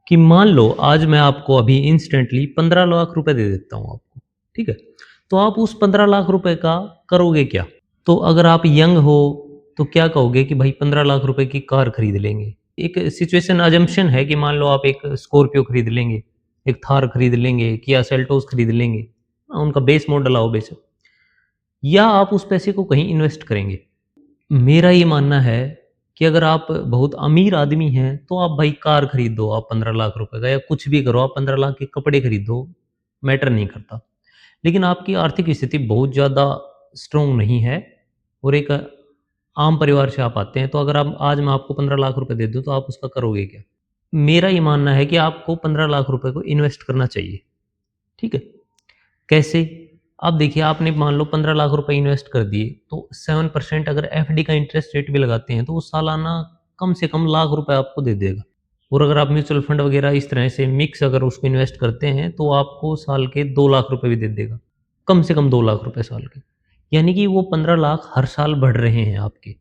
कि मान लो आज मैं आपको अभी इंस्टेंटली 15 लाख रुपए दे देता हूँ आपको, ठीक है? तो आप उस 15 लाख रुपए का करोगे क्या? तो अगर आप यंग हो, तो क्या कहोगे कि भाई 15 लाख रुपए की कार खरीद लेंगे। एक सिचुएशन अजम्पशन है कि मान लो आप एक स्कॉर्पियो खरीद लेंगे, एक थार खरीद लेंगे, किया सेल्टोस खरीद लेंगे। उनका बेस मॉडल आओ बेशक, या आप उस पैसे को कहीं इन्वेस्ट करेंगे। मेरा ये मानना है कि अगर आप बहुत अमीर आदमी हैं, तो आप भाई कार खरीद दो आप 15 लाख रुपए का, या कुछ भी करो, आप 15 लाख के कपड़े खरीदो, मैटर नहीं करता। लेकिन आपकी आर्थिक स्थिति बहुत ज़्यादा स्ट्रॉन्ग नहीं है और एक आम परिवार से आप आते हैं, तो अगर आप आज मैं आपको 15 लाख रुपए दे दूँ, तो आप उसका करोगे क्या? मेरा ये मानना है कि आपको 15 लाख रुपए को इन्वेस्ट करना चाहिए, ठीक है? कैसे? आप देखिए, आपने मान लो 15 लाख रुपए इन्वेस्ट कर दिए, तो 7% अगर एफडी का इंटरेस्ट रेट भी लगाते हैं, तो वो सालाना कम से कम लाख रुपए आपको दे देगा। और अगर आप म्यूचुअल फंड वगैरह इस तरह से मिक्स अगर उसको इन्वेस्ट करते हैं, तो आपको साल के 2 लाख रुपए भी दे देगा। कम से कम 2 लाख रुपए साल के। यानी कि वो 15 लाख हर साल बढ़ रहे हैं आपके।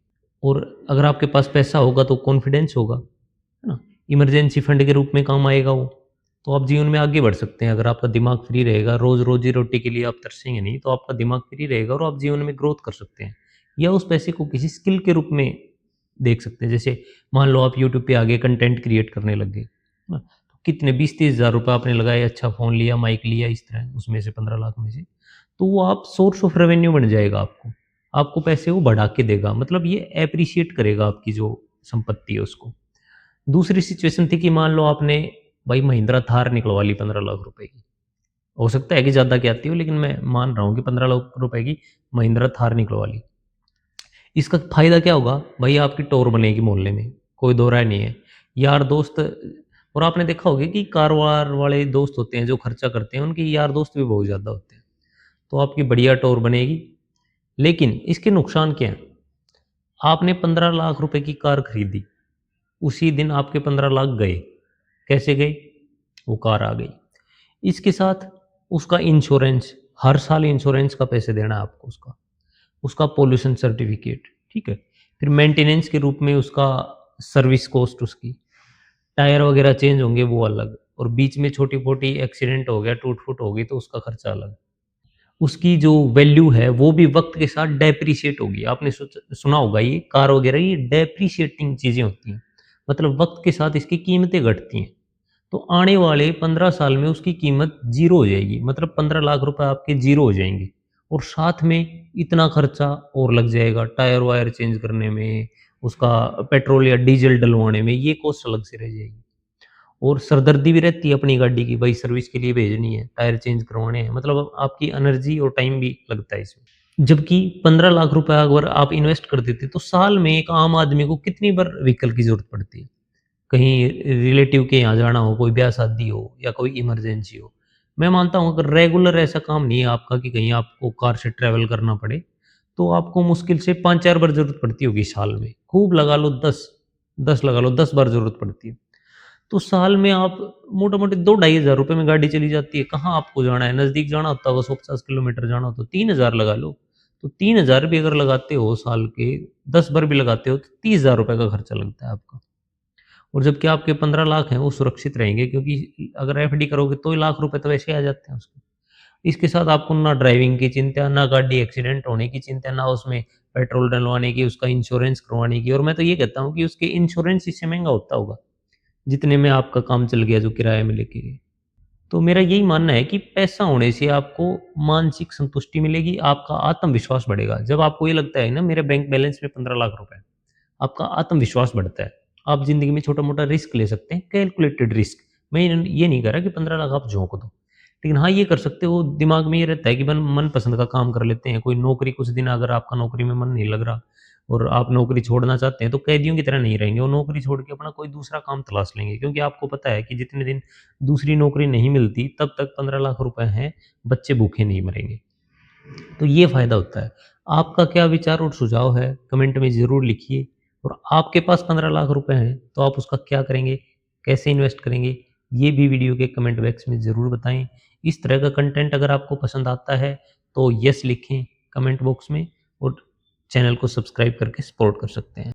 और अगर आपके पास पैसा होगा तो कॉन्फिडेंस होगा, है ना? इमरजेंसी फंड के रूप में काम आएगा वो। तो आप जीवन में आगे बढ़ सकते हैं अगर आपका दिमाग फ्री रहेगा, रोज़ रोज़ी-रोटी के लिए आप तरसेंगे नहीं, तो आपका दिमाग फ्री रहेगा और आप जीवन में ग्रोथ कर सकते हैं। या उस पैसे को किसी स्किल के रूप में देख सकते हैं। जैसे मान लो आप यूट्यूब पे आगे कंटेंट क्रिएट करने लग गए, है ना? तो कितने 20-30 हज़ार रुपए आपने लगाए, अच्छा फ़ोन लिया, माइक लिया इस तरह उसमें से 15 लाख में से, तो वो आप सोर्स ऑफ रेवेन्यू बन जाएगा आपको। आपको पैसे वो बढ़ा के देगा, मतलब ये एप्रिशिएट करेगा आपकी जो संपत्ति है उसको। दूसरी सिचुएशन थी कि मान लो आपने भाई महिंद्रा थार निकलवा ली 15 लाख रुपए की। हो सकता है कि ज़्यादा की आती हो, लेकिन मैं मान रहा हूँ कि 15 लाख रुपए की महिंद्रा थार निकलवा ली। इसका फ़ायदा क्या होगा? भाई आपकी टौर बनेगी मोहल्ले में, कोई दो राय नहीं है। यार दोस्त, और आपने देखा होगा कि कार-वार वाले दोस्त होते हैं जो खर्चा करते हैं, उनके यार दोस्त भी बहुत ज़्यादा होते हैं। तो आपकी बढ़िया टौर बनेगी। लेकिन इसके नुकसान क्या हैं? आपने 15 लाख रुपए की कार खरीदी, उसी दिन आपके 15 लाख गए। कैसे गए? वो कार आ गई। इसके साथ उसका इंश्योरेंस, हर साल इंश्योरेंस का पैसे देना है आपको उसका। उसका पॉल्यूशन सर्टिफ़िकेट, ठीक है? फिर मेंटेनेंस के रूप में उसका सर्विस कॉस्ट उसकी, टायर वगैरह चेंज होंगे वो अलग, और बीच में छोटी-मोटी एक्सीडेंट हो गया, टूट-फूट हो गई तो उसका खर्चा अलग। उसकी जो वैल्यू है वो भी वक़्त के साथ डेप्रिशिएट होगी। आपने सुना होगा ये कार वगैरह ये डेप्रिशिएटिंग चीज़ें होती हैं। मतलब वक़्त के साथ इसकी कीमतें घटती हैं। तो आने वाले 15 साल में उसकी कीमत ज़ीरो हो जाएगी, मतलब 15 लाख रुपए आपके ज़ीरो हो जाएँगे, और साथ में इतना खर्चा और लग जाएगा टायर-वायर चेंज करने में, उसका पेट्रोल या डीज़ल डलवाने में, ये कॉस्ट अलग से रह जाएगी। और सरदर्दी भी रहती है अपनी गाड़ी की, भाई सर्विस के लिए भेजनी है, टायर चेंज करवाने हैं, मतलब आपकी एनर्जी और टाइम भी लगता है इसमें। जबकि 15 लाख रुपए अगर आप इन्वेस्ट कर देते, तो साल में एक आम आदमी को कितनी बार व्हीकल की ज़रूरत पड़ती है? कहीं रिलेटिव के यहाँ जाना हो, कोई ब्याह-शादी हो या कोई इमरजेंसी हो। मैं मानता हूँ अगर रेगुलर ऐसा काम नहीं है आपका कि कहीं आपको कार से ट्रैवल करना पड़े, तो आपको मुश्किल से 5-4 बार ज़रूरत पड़ती होगी साल में। खूब लगा लो 10 लगा लो 10 बार ज़रूरत पड़ती है। तो साल में आप मोटा-मोटी 2 ढाई हज़ार रुपए में गाड़ी चली जाती है। कहाँ आपको जाना है? नज़दीक जाना होता होगा, 150 किलोमीटर जाना हो तो 3000 लगा लो। तो 3000 भी अगर लगाते हो साल के, 10 बार भी लगाते हो तो 30,000 रुपए का खर्चा लगता है आपका। और जबकि आपके 15 लाख हैं वो सुरक्षित रहेंगे, क्योंकि अगर एफडी करोगे तो ही लाख रुपए तो वैसे ही आ जाते हैं उसके। इसके साथ आपको ना ड्राइविंग की चिंता, ना गाड़ी एक्सीडेंट होने की चिंता, ना उसमें पेट्रोल डलवाने की, उसका इंश्योरेंस करवाने की, और मैं तो ये कहता हूँ कि उसके इंश्योरेंस इससे महँगा होता होगा, जितने में आपका काम चल गया जो किराए में लेके गए। तो मेरा यही मानना है कि पैसा होने से आपको मानसिक संतुष्टि मिलेगी, आपका आत्मविश्वास बढ़ेगा। जब आपको ये लगता है ना मेरे बैंक बैलेंस में 15 लाख रुपए हैं, आपका आत्मविश्वास बढ़ता है। आप ज़िंदगी में छोटा-मोटा रिस्क ले सकते हैं, कैलकुलेटेड रिस्क। मैं ये नहीं कह रहा कि 15 लाख आप झोंक दो। लेकिन हाँ, ये कर सकते हो, दिमाग में ये रहता है कि मनपसंद का काम कर लेते हैं। कोई नौकरी कुछ दिन अगर आपका नौकरी में मन नहीं लग रहा और आप नौकरी छोड़ना चाहते हैं, तो कैदियों की तरह नहीं रहेंगे। वो नौकरी छोड़ के अपना कोई दूसरा काम तलाश लेंगे, क्योंकि आपको पता है कि जितने दिन दूसरी नौकरी नहीं मिलती, तब तक 15 लाख रुपए हैं, बच्चे भूखे नहीं मरेंगे। तो ये फ़ायदा होता है। आपका क्या विचार और सुझाव है, कमेंट में ज़रूर लिखिए। और आपके पास 15 लाख रुपए हैं, तो आप उसका क्या करेंगे? कैसे इन्वेस्ट करेंगे? ये भी वीडियो के कमेंट बॉक्स में ज़रूर बताएँ। इस तरह का कंटेंट अगर आपको पसंद आता है, तो येस लिखें कमेंट बॉक्स में, और चैनल को सब्सक्राइब करके सपोर्ट कर सकते हैं।